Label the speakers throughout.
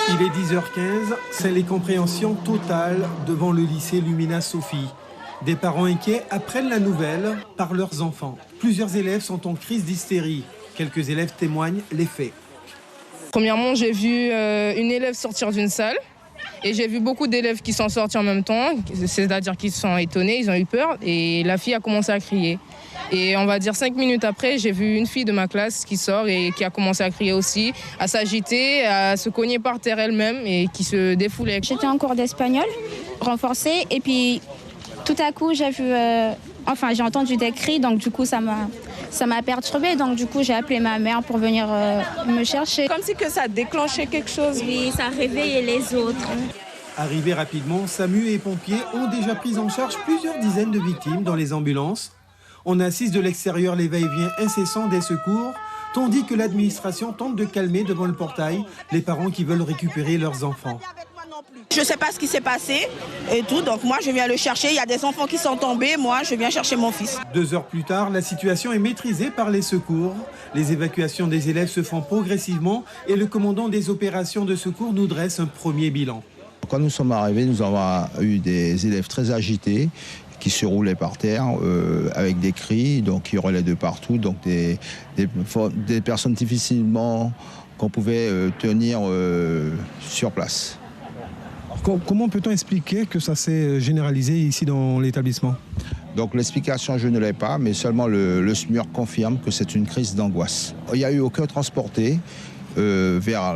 Speaker 1: Il est 10h15, c'est l'incompréhension totale devant le lycée Lumina Sophie. Des parents inquiets apprennent la nouvelle par leurs enfants. Plusieurs élèves sont en crise d'hystérie. Quelques élèves témoignent les faits.
Speaker 2: Premièrement, j'ai vu une élève sortir d'une salle et j'ai vu beaucoup d'élèves qui sont sortis en même temps, c'est-à-dire qu'ils sont étonnés, ils ont eu peur et la fille a commencé à crier. Et on va dire 5 minutes après, j'ai vu une fille de ma classe qui sort et qui a commencé à crier aussi, à s'agiter, à se cogner par terre elle-même et qui se défoulait.
Speaker 3: J'étais en cours d'espagnol, renforcé, et puis tout à coup j'ai vu, j'ai entendu des cris, donc du coup ça m'a perturbée, donc du coup j'ai appelé ma mère pour venir me chercher.
Speaker 2: Comme si que ça déclenchait quelque chose.
Speaker 3: Oui, ça réveillait les autres.
Speaker 1: Arrivés rapidement, SAMU et pompiers ont déjà pris en charge plusieurs dizaines de victimes dans les ambulances. On assiste de l'extérieur les va-et-vient incessants des secours, tandis que l'administration tente de calmer devant le portail les parents qui veulent récupérer leurs enfants.
Speaker 4: Je ne sais pas ce qui s'est passé et tout, donc moi je viens le chercher. Il y a des enfants qui sont tombés, moi je viens chercher mon fils.
Speaker 1: 2 heures plus tard, la situation est maîtrisée par les secours. Les évacuations des élèves se font progressivement et le commandant des opérations de secours nous dresse un premier bilan.
Speaker 5: Quand nous sommes arrivés, nous avons eu des élèves très agités qui se roulaient par terre avec des cris, donc qui hurlaient de partout, donc des personnes difficilement qu'on pouvait tenir sur place.
Speaker 1: Comment peut-on expliquer que ça s'est généralisé ici dans l'établissement ?
Speaker 5: Donc l'explication, je ne l'ai pas, mais seulement le SMUR confirme que c'est une crise d'angoisse. Il n'y a eu aucun transporté vers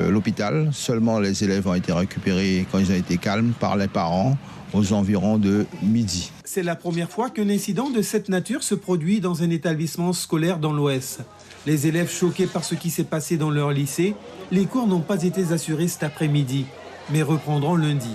Speaker 5: l'hôpital. Seulement les élèves ont été récupérés quand ils ont été calmes par les parents aux environs de midi.
Speaker 1: C'est la première fois qu'un incident de cette nature se produit dans un établissement scolaire dans l'Ouest. Les élèves choqués par ce qui s'est passé dans leur lycée, les cours n'ont pas été assurés cet après-midi, mais reprendront lundi.